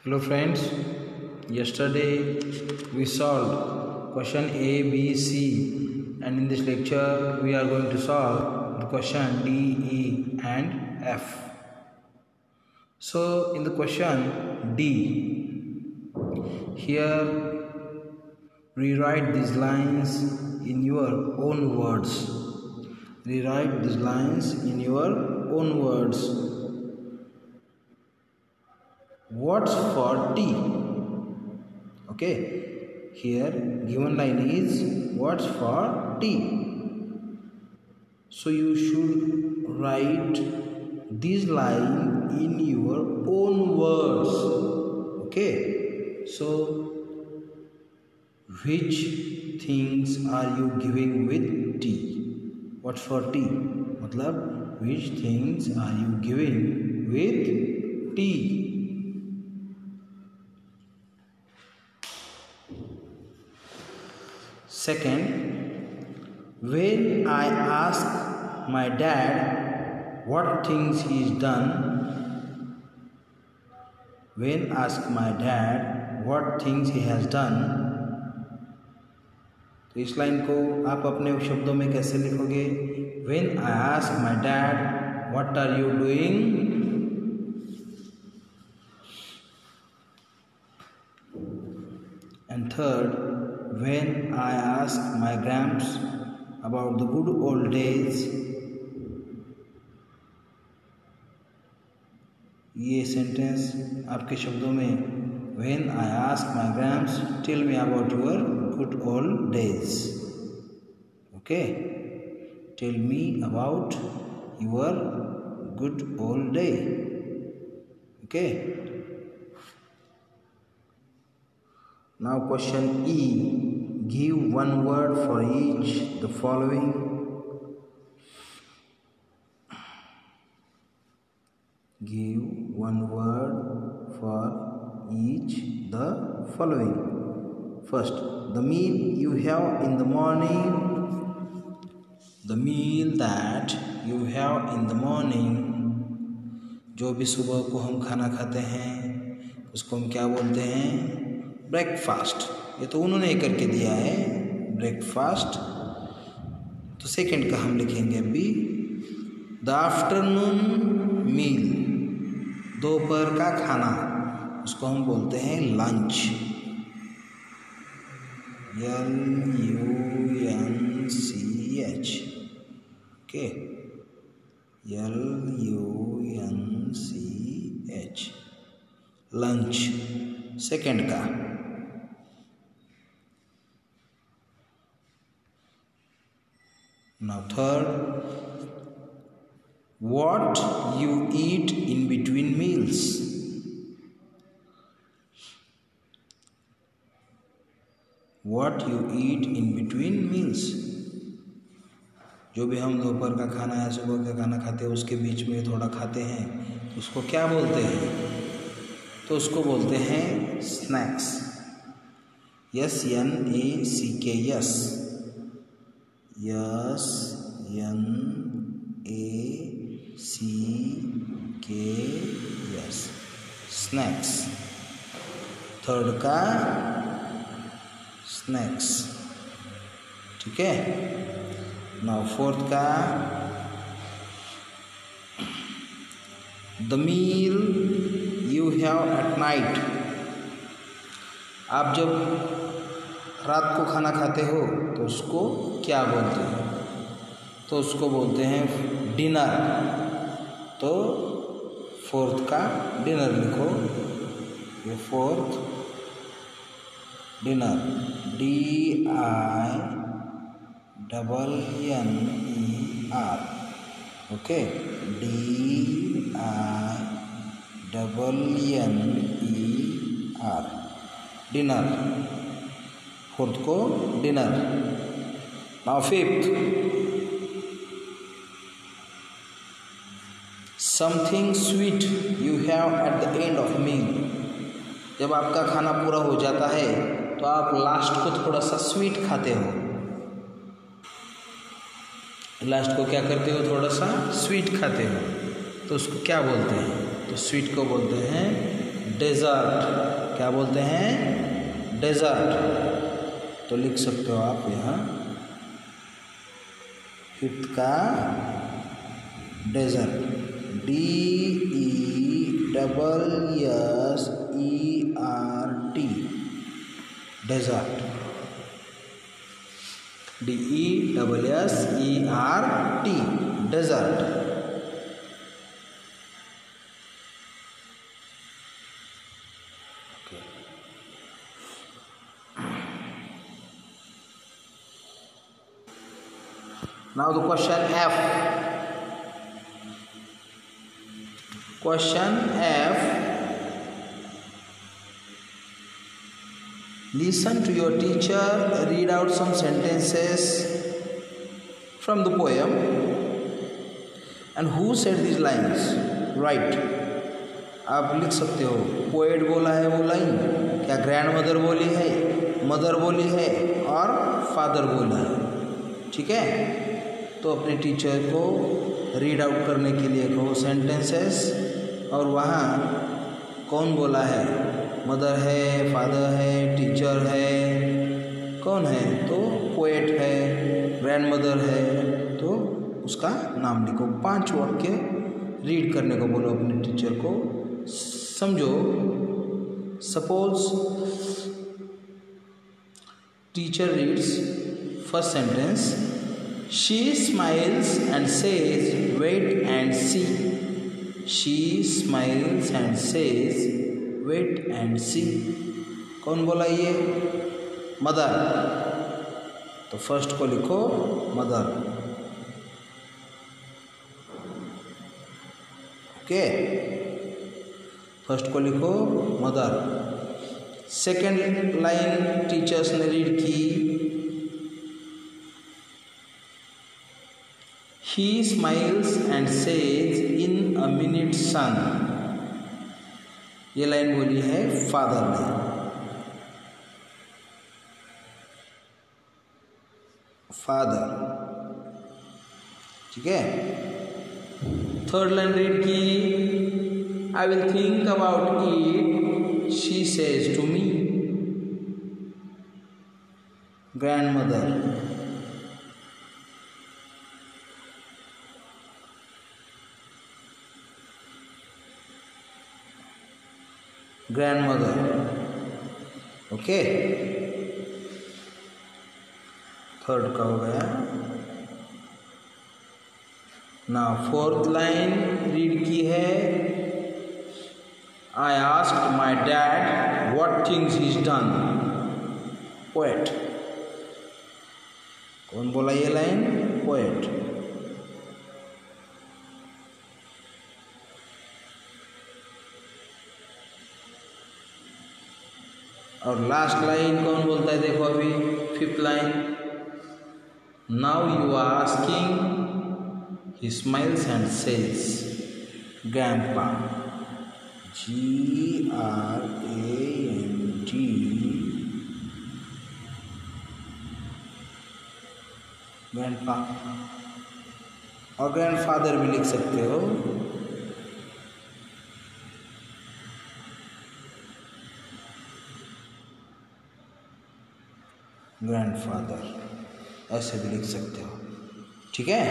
Hello friends, yesterday we solved question A, B, C, and in this lecture we are going to solve the question D, E and F. So in the question D, here rewrite these lines in your own words. Rewrite these lines in your own words. What's for tea? Okay, here given line is what's for tea. So you should write this line in your own words. Okay, so which things are you giving with tea? What's for tea? मतलब which things are you giving with tea? Second, when I ask my dad what things he's done, when I ask my dad what things he has done, तो इस line को आप अपने शब्दों में कैसे लिखोगे? When I ask my dad what are you doing? And third, when I ask my gramps about the good old days, ये सेंटेंस आपके शब्दों में when I ask my gramps tell me about your good old days. Okay, tell me about your good old day. Okay. Now question E. Give one word for each the following. Give one word for each the following. First, the meal you have in the morning. The meal that you have in the morning. जो भी सुबह को हम खाना खाते हैं उसको हम क्या बोलते हैं? ब्रेकफास्ट. ये तो उन्होंने करके दिया है ब्रेकफास्ट. तो सेकंड का हम लिखेंगे बी. द आफ्टरनून मील, दोपहर का खाना, उसको हम बोलते हैं lunch. LUNCH. Okay, LUNCH lunch. Second का now third, what you eat in between meals. What you eat in between meals. जो भी हम दोपहर का खाना या सुबह का खाना खाते हैं उसके बीच में थोड़ा खाते हैं उसको क्या बोलते हैं? तो उसको बोलते हैं snacks. SNACKS. SNACKS snacks. Third का स्नैक्स. ठीक है. नाउ फोर्थ का the meal you have at night. आप जब रात को खाना खाते हो तो उसको क्या बोलते हैं? तो उसको बोलते हैं डिनर. तो फोर्थ का डिनर लिखो. ये fourth dinner. DINNER. Okay, DINNER dinner. Fourth को dinner. Now fifth, something sweet you have at the end of meal. जब आपका खाना पूरा हो जाता है तो आप लास्ट को थोड़ा सा स्वीट खाते हो. लास्ट को क्या करते हो? थोड़ा सा स्वीट खाते हो. तो उसको क्या बोलते हैं? तो स्वीट को बोलते हैं डेजर्ट, क्या बोलते हैं? डेजर्ट। तो लिख सकते हो आप यहाँ फिफ्थ का dessert, DESSERT, dessert, DESSERT, dessert. Now the question F. Question F. Listen to your teacher read out some sentences from the poem and who said these lines. Write. आप लिख सकते हो पोएट बोला है वो लाइन, क्या grand mother बोली है, मदर बोली है और फादर बोला है। ठीक है, तो अपने टीचर को रीड आउट करने के लिए कहो सेंटेंसेस और वहाँ कौन बोला है, मदर है, फादर है, टीचर है, कौन है, तो पोएट है, ग्रैंड मदर है, तो उसका नाम लिखो। 5 वाक्य रीड करने को बोलो अपने टीचर को। समझो, suppose teacher reads first sentence, she smiles and says wait and see. She smiles and says wait and see. कौन बोला ये? मदर। तो फर्स्ट को लिखो मदर। ओके, फर्स्ट को लिखो मदर। सेकेंड लाइन टीचर्स ने रीड की, he smiles and says in a minute son. ये लाइन बोली है फादर ने। फादर, ठीक है। थर्ड लाइन रीड की, I will think about it, she says to me. Grandmother। grandmother। Okay, third का हो गया ना। फोर्थ लाइन रीड की है, I asked my dad what things he's done. Poet. कौन बोला ये लाइन? पोएट। और लास्ट लाइन कौन बोलता है? देखो अभी fifth line, now you are asking, he smiles and says grandpa. GRAND, grandpa. और ग्रैंडफादर भी लिख सकते हो। ग्रैंडफादर ऐसे भी लिख सकते हो। ठीक है,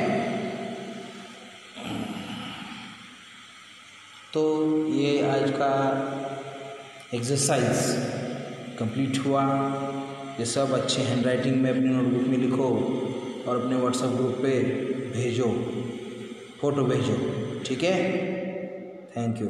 तो ये आज का एक्सरसाइज कंप्लीट हुआ। ये सब अच्छे हैंडराइटिंग में अपनी नोटबुक में लिखो और अपने व्हाट्सएप ग्रुप पे भेजो, फ़ोटो भेजो। ठीक है, थैंक यू।